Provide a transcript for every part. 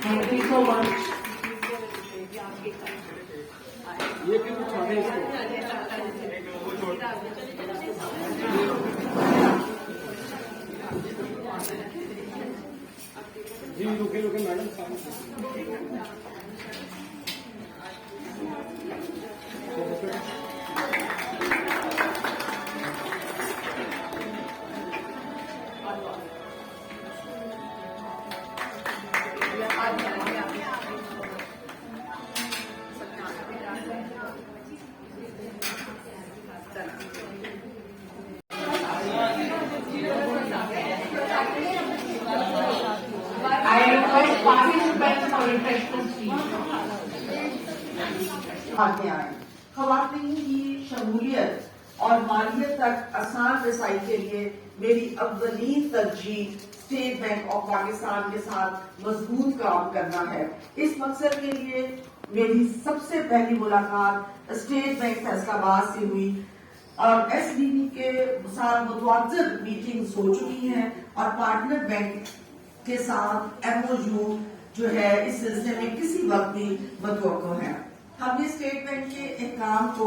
Thank you so much. ये क्यों उठाने इसको? जी रुके रुके madam. I request participants for refreshment seats. आगे आए। खवातीन की शमूलियत और मालियत तक आसान रसाई के लिए मेरी अव्वलीन तरजीह स्टेट बैंक ऑफ पाकिस्तान के साथ मजबूत काम करना है। इस मकसद के लिए मेरी सबसे पहली मुलाकात स्टेट बैंक फैसलाबाद से हुई और SDB के साथ मुतवाज़िर मीटिंग्स हो चुकी हैं और पार्टनर बैंक के साथ MOU जो है इस सिलसिले में किसी वक्त भी मतवक्को है। हमने स्टेट बैंक के अहकाम को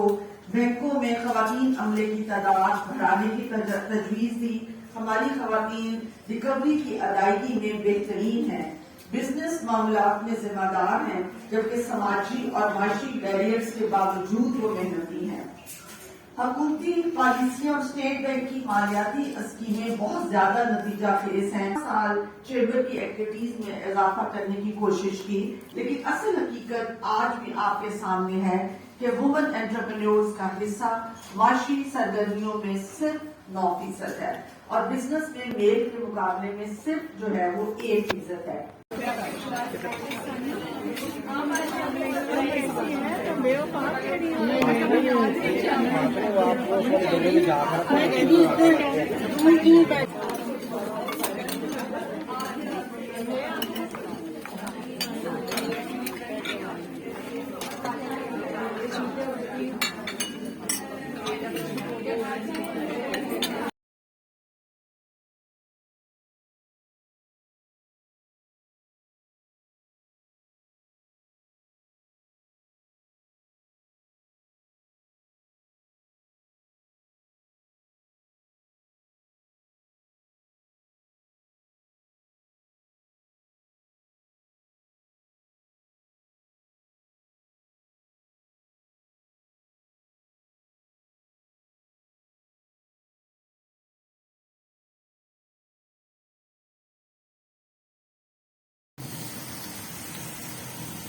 बैंकों में खवातीन अमले की तादाद बढ़ाने की तजवीज दी। हमारी खवातीन रिकवरी की अदायगी में बेहतरीन है, बिजनेस मामलात में जिम्मेदार हैं, जबकि समाजी और माशी बैरियर्स के बावजूद वो मेहनती हैं। हुकूमती पॉलिसियां और स्टेट बैंक की मालियाती स्कीमें बहुत ज्यादा नतीजा खेज हैं। साल चेंबर की एक्टिविटीज में इजाफा करने की कोशिश की, लेकिन असल हकीकत आज भी आपके सामने है कि वुमन एंटरप्रेन्योर्स का हिस्सा माशी सरगर्मियों में सिर्फ 9% है और बिजनेस में मेल के मुकाबले में सिर्फ जो है वो 1% है।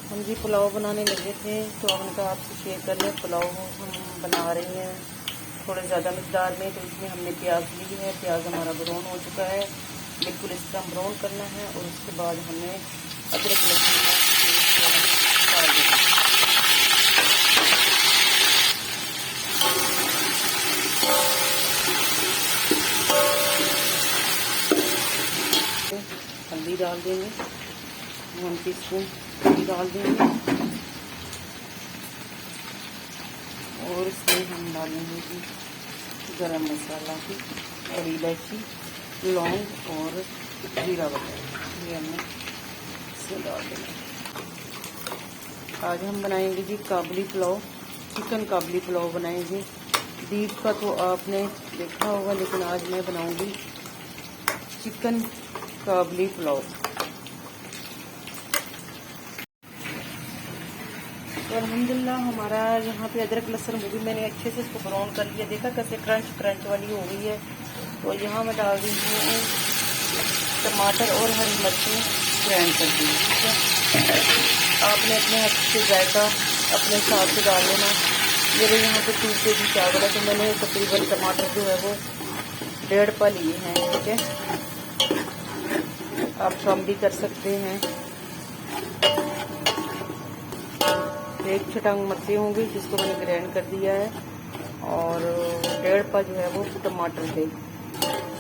हम जी पुलाव बनाने लगे थे तो हमने कहा आपसे शेयर कर लें। पुलाव हम बना रही हैं थोड़े ज़्यादा मिकदार में, तो इसमें हमने प्याज ली है। प्याज हमारा ब्राउन हो चुका है, बिल्कुल इस तरह ब्राउन करना है और उसके बाद हमें अदरक लहसुन डाल देना। हल्दी डाल देंगे, 1 टीस्पून हल्दी डाल देंगे और इसमें हम डालेंगे जी गरम मसाला की बड़ी इलायची, लौंग और जीरा वगैरह, ये हमने इसमें डाल देंगे। आज हम बनाएंगे जी काबली पुलाव, चिकन काबली पुलाव बनाएंगे। बीफ का तो आपने देखा होगा, लेकिन आज मैं बनाऊंगी चिकन काबली पुलाव। तो अल्हम्दुलिल्लाह हमारा यहाँ पे अदरक लहसुन वो भी मैंने अच्छे से इसको ब्राउन कर लिया, देखा कैसे क्रंच वाली हो गई है। तो यहाँ मैं डाल दी हूँ टमाटर और हरी मिर्ची ग्राइंड कर दी। ठीक है, आपने अपने हाथ से जायका अपने हिसाब से डाल लेना। मेरे यहाँ पे 2 kg चावल है, तो मैंने तकरीबन टमाटर जो है वो 1.5 पा लिए हैं। ठीक है, आप कम भी कर सकते हैं। 1 छटांग मिर्ची होंगी जिसको मैंने ग्राइंड कर दिया है और 1.5 पा जो है वो टमाटर थे।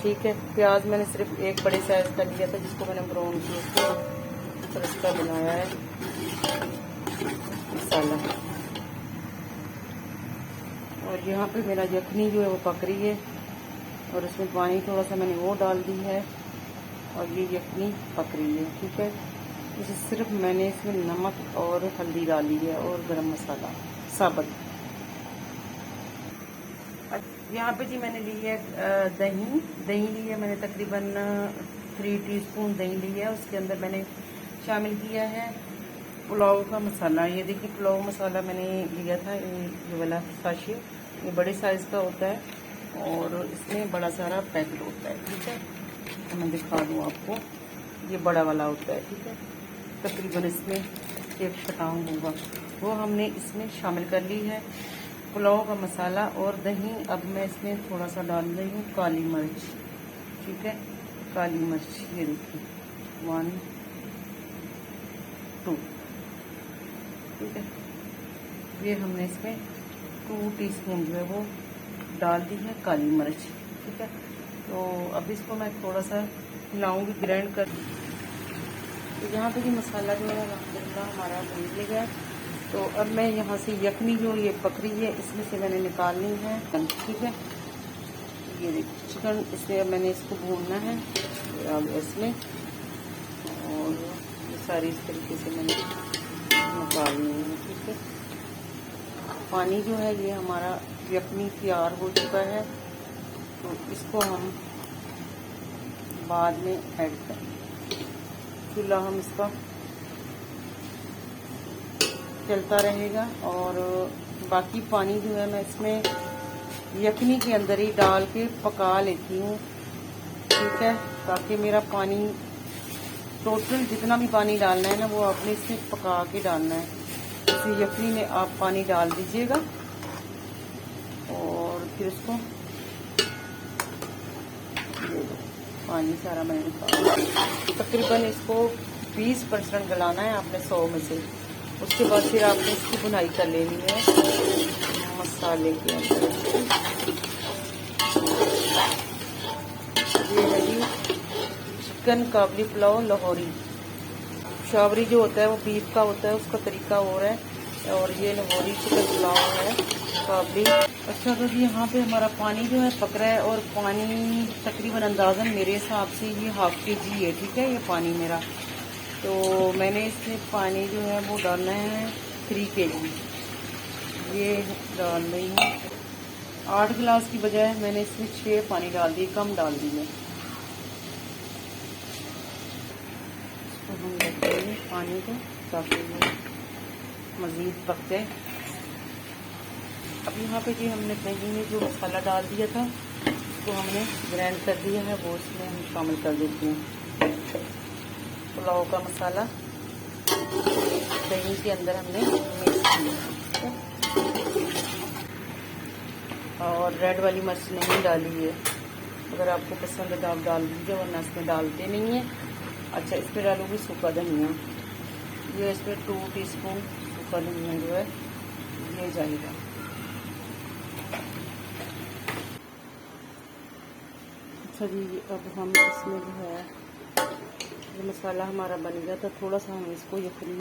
ठीक है, प्याज मैंने सिर्फ 1 बड़े साइज का लिया था जिसको मैंने ब्राउन किया और इसका बनाया है मसाला। और यहाँ पे मेरा यखनी जो है वो पक रही है और उसमें पानी थोड़ा सा मैंने वो डाल दी है और ये यखनी पक रही है। ठीक है, जैसे सिर्फ मैंने इसमें नमक और हल्दी डाली है और गरम मसाला साबुत। यहाँ पे जी मैंने ली है दही ली है मैंने तकरीबन 3 टीस्पून दही ली है। उसके अंदर मैंने शामिल किया है पुलाव का मसाला। ये देखिए पुलाव मसाला मैंने लिया था, ये वाला साशे, ये बड़े साइज़ का होता है और इसमें बड़ा सारा पैकेट होता है। ठीक है, तो मैं दिखा दूँ आपको, ये बड़ा वाला होता है। ठीक है, तकरीबन इसमें 1 शतांग होगा, वो हमने इसमें शामिल कर ली है पुलाव का मसाला और दही। अब मैं इसमें थोड़ा सा डाल रही हूँ काली मिर्च। ठीक है, काली मिर्च ये देखिए 1 2। ठीक है, ये हमने इसमें 2 टीस्पून जो है वो डाल दी है काली मिर्च। ठीक है, तो अब इसको मैं थोड़ा सा हिलाऊंगी, ग्राइंड कर। तो यहाँ पे भी मसाला जो है अल्हम्दुलिल्लाह हमारा भून गया। तो अब मैं यहाँ से यखनी जो ये बकरी है इसमें से मैंने निकालनी है। ठीक है, ये देखिए चिकन, इसमें अब मैंने इसको भूनना है अब इसमें, और ये सारी इस तरीके से मैंने निकालनी है। ठीक है, पानी जो है ये हमारा यखनी तैयार हो चुका है, तो इसको हम बाद में ऐड करेंगे। चूल्हा हम इसका चलता रहेगा और बाकी पानी जो है मैं इसमें यखनी के अंदर ही डाल के पका लेती हूँ। ठीक है, ताकि मेरा पानी टोटल जितना भी पानी डालना है ना वो आपने इसमें पका के डालना है। इस यखनी में आप पानी डाल दीजिएगा और फिर उसको पानी सारा मैंने निकाला। तकरीबन इसको 20% गलाना है आपने 100 में से। उसके बाद फिर आपने इसकी बुनाई कर लेनी है मसाले के अंदर। ये है जी चिकन काबली पुलाव लाहौरी। शावरी जो होता है वो बीफ का होता है, उसका तरीका और है, और ये लाहौरी चिकन पुलाव है काबली। अच्छा, तो जी यहाँ पे हमारा पानी जो है पक रहा है और पानी तकरीबन अंदाज़न मेरे हिसाब से ये ½ kg है। ठीक है, ये पानी मेरा, तो मैंने इसमें पानी जो है वो डालना है 3 kg। ये डाल रही हूँ 8 गिलास की बजाय मैंने इसमें 6 पानी डाल दिए, कम डाल दी है। तो हम रखेंगे पानी को ताकि ये मज़ीद पक जाए। अब यहाँ पे जी हमने दही में जो मसाला डाल दिया था तो हमने ग्राइंड कर दिया है, वो इसमें हम शामिल कर देते हैं। पुलाव का मसाला दही के अंदर हमने मिक्स किया और रेड वाली मिर्च नहीं डाली है। अगर आपको पसंद है तो आप डाल दीजिए, वरना इसमें डालते नहीं है। अच्छा, इसमें डालूंगी सूखा धनिया, ये इसमें 2 टीस्पून सूखा धनिया जो है ये जाएगा। अच्छा जी, अब हम इसमें जो है ये मसाला हमारा बन गया था, थोड़ा सा हम इसको यखनी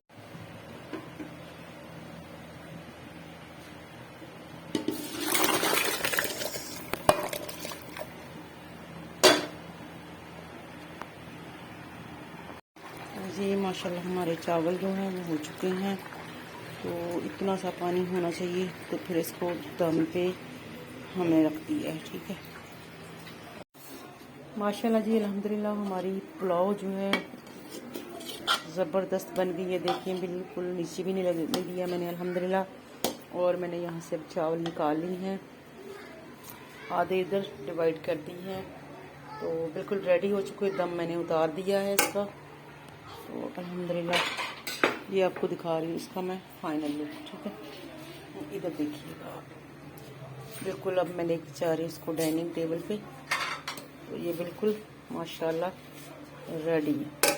जी माशाल्लाह हमारे चावल जो हैं वो हो चुके हैं। तो इतना सा पानी होना चाहिए, तो फिर इसको दम पे हमने रख दिया है। ठीक है, माशाल्लाह जी अल्हम्दुलिल्लाह हमारी पुलाव जो है ज़बरदस्त बन गई है। देखिए बिल्कुल नीचे भी नहीं लगने दिया मैंने अल्हम्दुलिल्लाह। और मैंने यहाँ से अब चावल निकाल ली हैं, आधे इधर डिवाइड कर दी हैं, तो बिल्कुल रेडी हो चुके। दम मैंने उतार दिया है इसका। तो अल्हम्दुलिल्लाह ये आपको दिखा रही हूँ इसका मैं फाइनल लुक। ठीक है, इधर देखिएगा आप, बिल्कुल अब मैं लेके जा रही हूँ इसको डाइनिंग टेबल पे। तो ये बिल्कुल माशाल्लाह रेडी है।